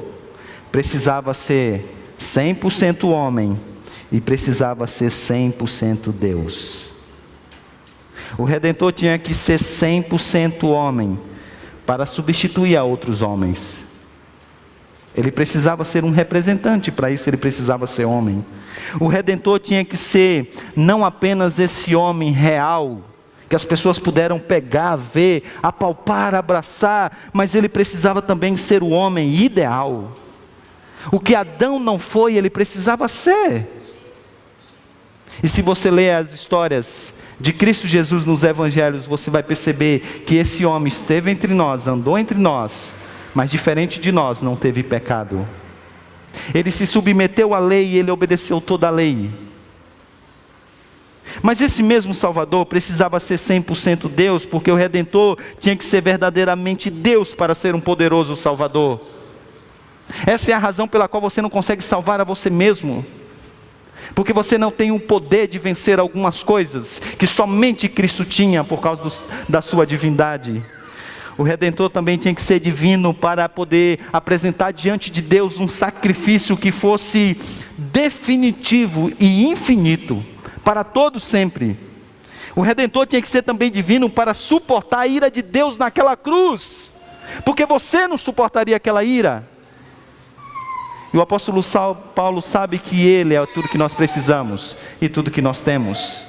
precisava ser 100% homem e precisava ser 100% Deus. O Redentor tinha que ser 100% homem para substituir a outros homens. Ele precisava ser um representante, para isso ele precisava ser homem. O Redentor tinha que ser não apenas esse homem real, que as pessoas puderam pegar, ver, apalpar, abraçar, mas ele precisava também ser o homem ideal. O que Adão não foi, ele precisava ser. E se você ler as histórias de Cristo Jesus nos evangelhos, você vai perceber que esse homem esteve entre nós, andou entre nós, mas diferente de nós, não teve pecado. Ele se submeteu à lei e ele obedeceu toda a lei. Mas esse mesmo Salvador precisava ser 100% Deus, porque o Redentor tinha que ser verdadeiramente Deus para ser um poderoso Salvador. Essa é a razão pela qual você não consegue salvar a você mesmo, porque você não tem o poder de vencer algumas coisas que somente Cristo tinha por causa da sua divindade. O Redentor também tinha que ser divino para poder apresentar diante de Deus um sacrifício que fosse definitivo e infinito, para todos sempre. O Redentor tinha que ser também divino para suportar a ira de Deus naquela cruz, porque você não suportaria aquela ira. E o apóstolo Paulo sabe que Ele é tudo que nós precisamos e tudo que nós temos.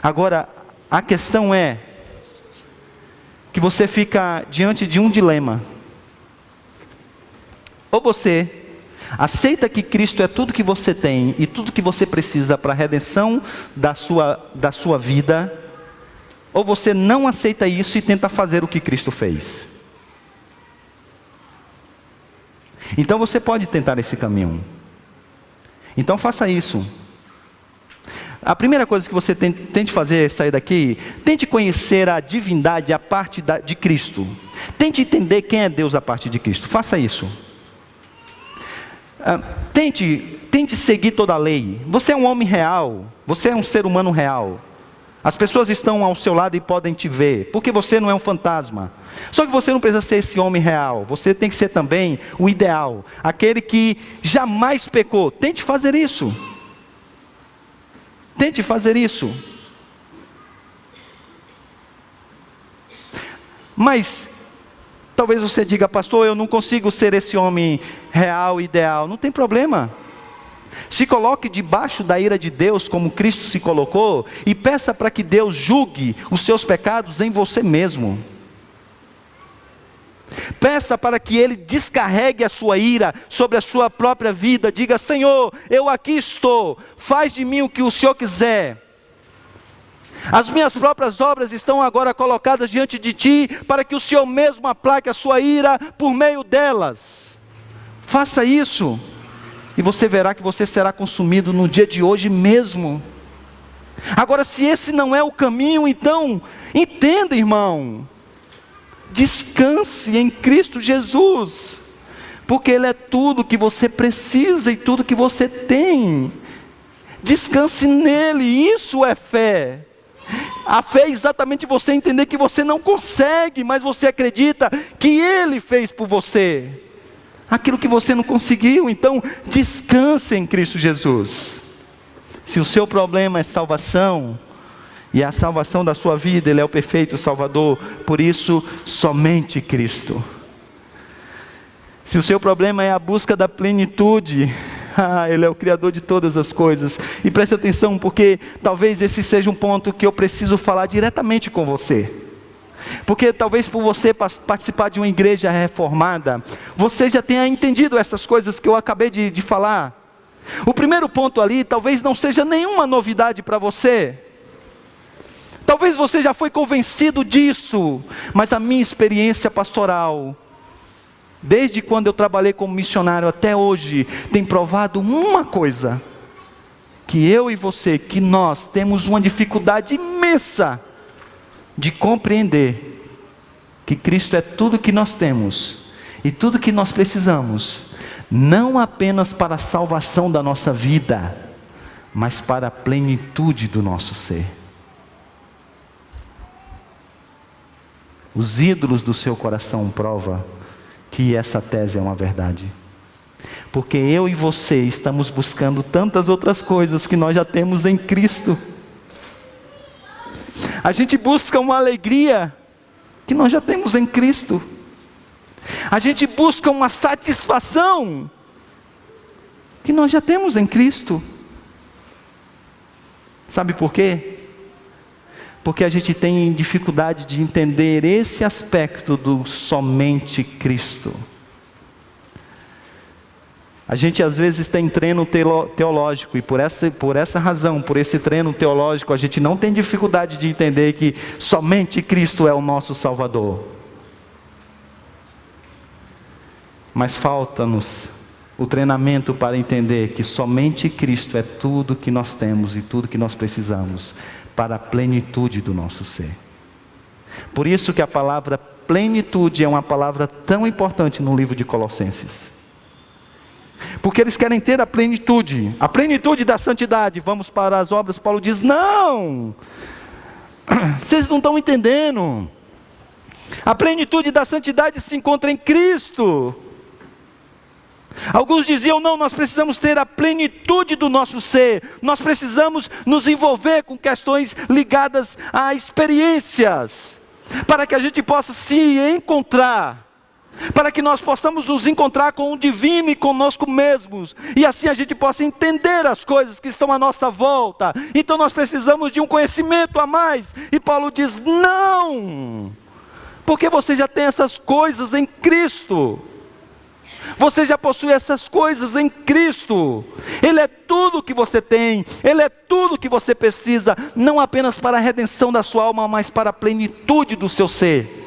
Agora, a questão é que você fica diante de um dilema. Ou você aceita que Cristo é tudo que você tem e tudo que você precisa para a redenção da sua vida, ou você não aceita isso e tenta fazer o que Cristo fez. Então você pode tentar esse caminho. Então faça isso. A primeira coisa que você tente fazer é sair daqui, tente conhecer a divindade a parte de Cristo. Tente entender quem é Deus a parte de Cristo. Faça isso. Tente seguir toda a lei. Você é um homem real, você é um ser humano real. As pessoas estão ao seu lado e podem te ver, porque você não é um fantasma. Só que você não precisa ser esse homem real, você tem que ser também o ideal, aquele que jamais pecou. Tente fazer isso. Tente fazer isso. Mas talvez você diga, pastor, eu não consigo ser esse homem real, ideal. Não tem problema. Se coloque debaixo da ira de Deus, como Cristo se colocou, e peça para que Deus julgue os seus pecados em você mesmo. Peça para que Ele descarregue a sua ira sobre a sua própria vida. Diga, Senhor, eu aqui estou, faz de mim o que o Senhor quiser. As minhas próprias obras estão agora colocadas diante de Ti, para que o Senhor mesmo aplaque a sua ira por meio delas. Faça isso, e você verá que você será consumido no dia de hoje mesmo. Agora, se esse não é o caminho, então, entenda, irmão, descanse em Cristo Jesus, porque Ele é tudo que você precisa e tudo que você tem. Descanse nele, isso é fé. A fé é exatamente você entender que você não consegue, mas você acredita que Ele fez por você aquilo que você não conseguiu. Então descanse em Cristo Jesus. Se o seu problema é salvação, e a salvação da sua vida, Ele é o perfeito Salvador, por isso somente Cristo. Se o seu problema é a busca da plenitude, Ele é o Criador de todas as coisas. E preste atenção, porque talvez esse seja um ponto que eu preciso falar diretamente com você. Porque talvez por você participar de uma igreja reformada, você já tenha entendido essas coisas que eu acabei de falar. O primeiro ponto ali talvez não seja nenhuma novidade para você. Talvez você já foi convencido disso, mas a minha experiência pastoral, desde quando eu trabalhei como missionário até hoje, tem provado uma coisa: que eu e você, que nós temos uma dificuldade imensa de compreender que Cristo é tudo que nós temos e tudo que nós precisamos, não apenas para a salvação da nossa vida, mas para a plenitude do nosso ser. Os ídolos do seu coração provam que essa tese é uma verdade. Porque eu e você estamos buscando tantas outras coisas que nós já temos em Cristo. A gente busca uma alegria que nós já temos em Cristo. A gente busca uma satisfação que nós já temos em Cristo. Sabe por quê? Porque a gente tem dificuldade de entender esse aspecto do somente Cristo. A gente às vezes tem treino teológico, e por essa razão, por esse treino teológico, a gente não tem dificuldade de entender que somente Cristo é o nosso Salvador. Mas falta-nos o treinamento para entender que somente Cristo é tudo que nós temos e tudo que nós precisamos para a plenitude do nosso ser. Por isso que a palavra plenitude é uma palavra tão importante no livro de Colossenses. Porque eles querem ter a plenitude da santidade. Vamos para as obras. Paulo diz: não, vocês não estão entendendo. A plenitude da santidade se encontra em Cristo. Alguns diziam: não, nós precisamos ter a plenitude do nosso ser, nós precisamos nos envolver com questões ligadas a experiências, para que a gente possa se encontrar, para que nós possamos nos encontrar com o divino e conosco mesmos, e assim a gente possa entender as coisas que estão à nossa volta. Então nós precisamos de um conhecimento a mais, e Paulo diz: não, porque você já tem essas coisas em Cristo. Você já possui essas coisas em Cristo. Ele é tudo que você tem, Ele é tudo que você precisa, não apenas para a redenção da sua alma, mas para a plenitude do seu ser.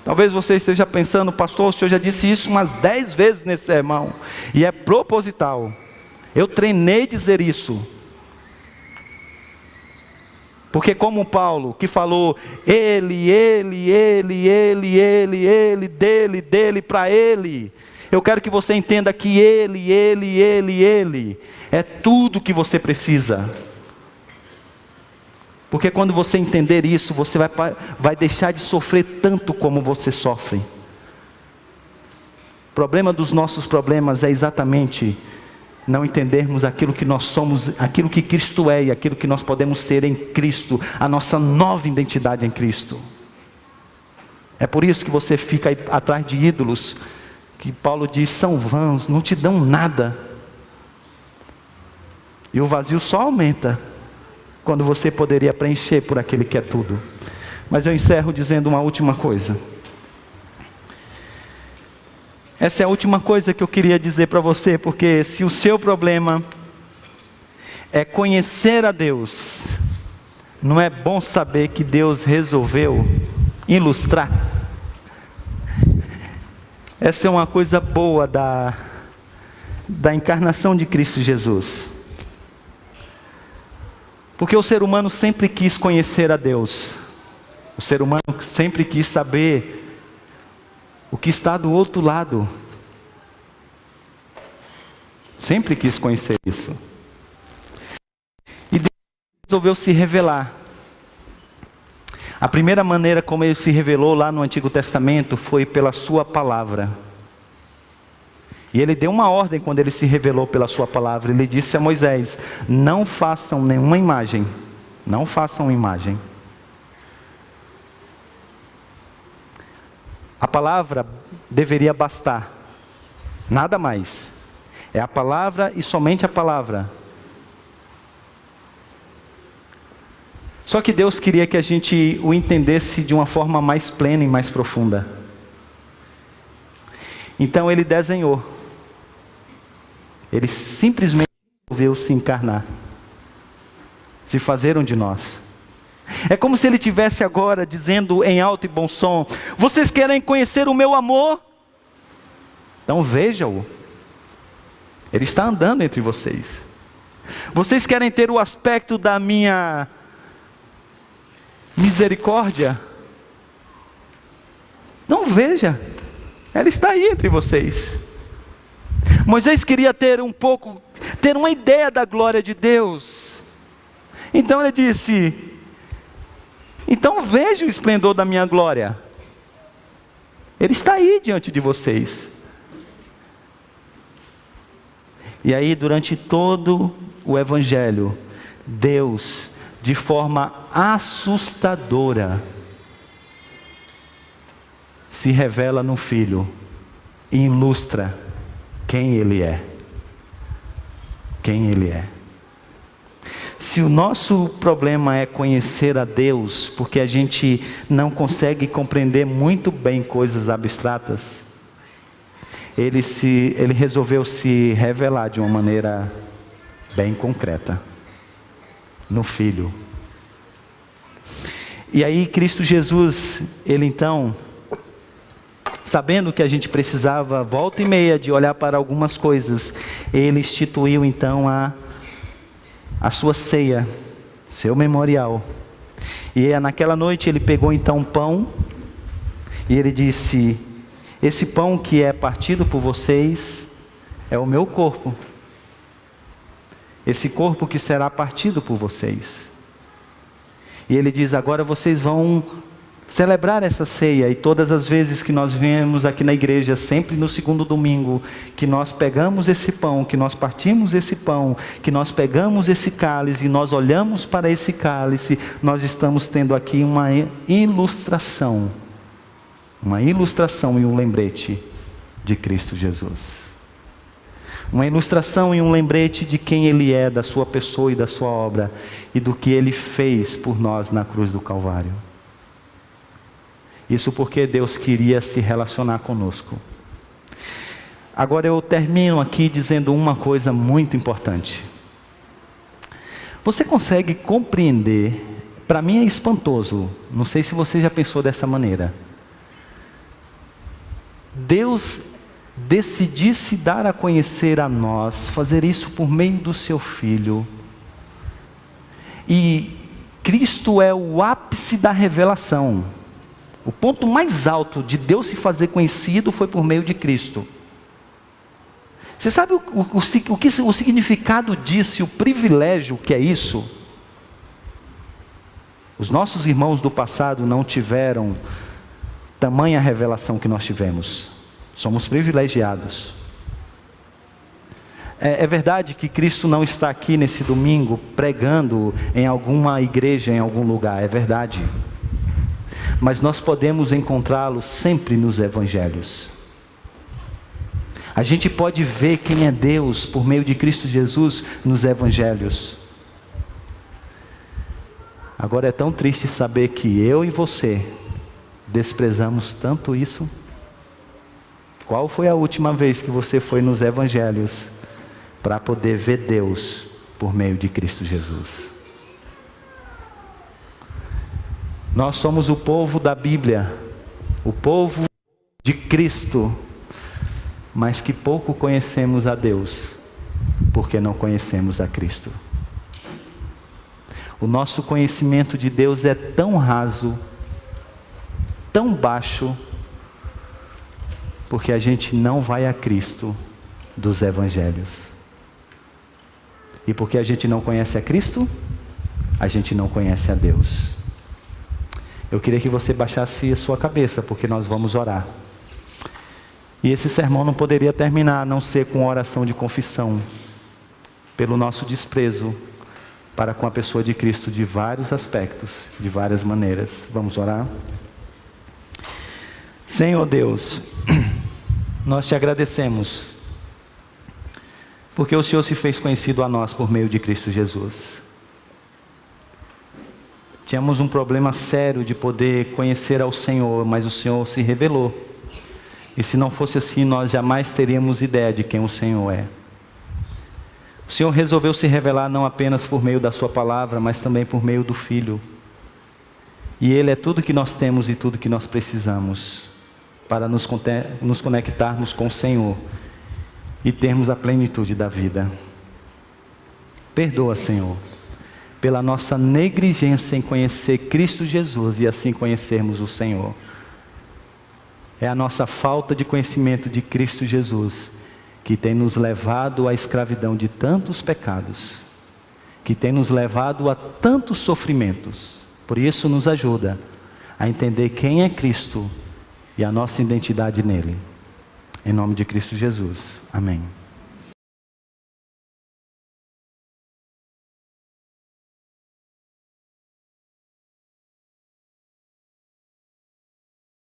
Talvez você esteja pensando: pastor, o senhor já disse isso umas 10 vezes nesse sermão, e é proposital. Eu treinei dizer isso. Porque como Paulo, que falou ele, dele, para ele. Eu quero que você entenda que ele é tudo que você precisa. Porque quando você entender isso, você vai deixar de sofrer tanto como você sofre. O problema dos nossos problemas é exatamente não entendermos aquilo que nós somos, aquilo que Cristo é e aquilo que nós podemos ser em Cristo, a nossa nova identidade em Cristo. É por isso que você fica atrás de ídolos, que Paulo diz são vãos, não te dão nada. E o vazio só aumenta quando você poderia preencher por aquele que é tudo. Mas eu encerro dizendo uma última coisa. Essa é a última coisa que eu queria dizer para você, porque se o seu problema é conhecer a Deus, não é bom saber que Deus resolveu ilustrar? Essa é uma coisa boa da encarnação de Cristo Jesus. Porque o ser humano sempre quis conhecer a Deus. O ser humano sempre quis saber o que está do outro lado. Sempre quis conhecer isso. E Deus resolveu se revelar. A primeira maneira como Ele se revelou lá no Antigo Testamento foi pela sua palavra. E Ele deu uma ordem quando Ele se revelou pela sua palavra. Ele disse a Moisés: não façam nenhuma imagem. Não façam imagem. A palavra deveria bastar. Nada mais. É a palavra e somente a palavra. Só que Deus queria que a gente o entendesse de uma forma mais plena e mais profunda. Então Ele desenhou. Ele simplesmente resolveu se encarnar. Se fazer um de nós. É como se Ele estivesse agora dizendo em alto e bom som: vocês querem conhecer o meu amor? Então vejam-o. Ele está andando entre vocês. Vocês querem ter o aspecto da minha misericórdia? Não, veja, ela está aí entre vocês. Moisés queria ter uma ideia da glória de Deus. Então ele disse: então veja o esplendor da minha glória. Ele está aí diante de vocês. E aí, durante todo o Evangelho, Deus, de forma assustadora, se revela no Filho e ilustra quem Ele é. Quem Ele é. Se o nosso problema é conhecer a Deus, porque a gente não consegue compreender muito bem coisas abstratas, Ele resolveu se revelar de uma maneira bem concreta, no Filho. E aí Cristo Jesus, Ele então, sabendo que a gente precisava volta e meia de olhar para algumas coisas, Ele instituiu então a sua ceia, seu memorial. E naquela noite Ele pegou então um pão, e Ele disse: esse pão que é partido por vocês é o meu corpo. Esse corpo que será partido por vocês. E Ele diz: agora vocês vão celebrar essa ceia. E todas as vezes que nós viemos aqui na igreja, sempre no segundo domingo, que nós pegamos esse pão, que nós partimos esse pão, que nós pegamos esse cálice e nós olhamos para esse cálice, nós estamos tendo aqui uma ilustração. Uma ilustração e um lembrete de Cristo Jesus. Uma ilustração e um lembrete de quem Ele é, da sua pessoa e da sua obra, e do que Ele fez por nós na cruz do Calvário. Isso porque Deus queria se relacionar conosco. Agora eu termino aqui dizendo uma coisa muito importante. Você consegue compreender? Para mim é espantoso, não sei se você já pensou dessa maneira. Deus decidisse dar a conhecer a nós, fazer isso por meio do seu Filho. E Cristo é o ápice da revelação. O ponto mais alto de Deus se fazer conhecido foi por meio de Cristo. Você sabe o significado disso, o privilégio que é isso? Os nossos irmãos do passado não tiveram tamanha revelação que nós tivemos. Somos privilegiados. É verdade que Cristo não está aqui nesse domingo pregando em alguma igreja, em algum lugar. É verdade. Mas nós podemos encontrá-lo sempre nos evangelhos. A gente pode ver quem é Deus por meio de Cristo Jesus nos evangelhos. Agora é tão triste saber que eu e você desprezamos tanto isso. Qual foi a última vez que você foi nos evangelhos para poder ver Deus por meio de Cristo Jesus? Nós somos o povo da Bíblia, o povo de Cristo. mas que pouco conhecemos a Deus, porque não conhecemos a Cristo. O nosso conhecimento de Deus é tão raso, tão baixo, porque a gente não vai a Cristo dos Evangelhos. E porque a gente não conhece a Cristo, a gente não conhece a Deus. Eu queria que você baixasse a sua cabeça, porque nós vamos orar. E esse sermão não poderia terminar a não ser com oração de confissão, pelo nosso desprezo para com a pessoa de Cristo de vários aspectos, de várias maneiras. Vamos orar? Senhor Deus, nós te agradecemos, porque o Senhor se fez conhecido a nós por meio de Cristo Jesus. Tínhamos um problema sério de poder conhecer ao Senhor, mas o Senhor se revelou. E se não fosse assim, nós jamais teríamos ideia de quem o Senhor é. O Senhor resolveu se revelar não apenas por meio da sua palavra, mas também por meio do Filho. E Ele é tudo que nós temos e tudo que nós precisamos para nos conectarmos com o Senhor e termos a plenitude da vida. Perdoa, Senhor, pela nossa negligência em conhecer Cristo Jesus e assim conhecermos o Senhor. É a nossa falta de conhecimento de Cristo Jesus que tem nos levado à escravidão de tantos pecados, que tem nos levado a tantos sofrimentos. Por isso nos ajuda a entender quem é Cristo e a nossa identidade nele. Em nome de Cristo Jesus. Amém.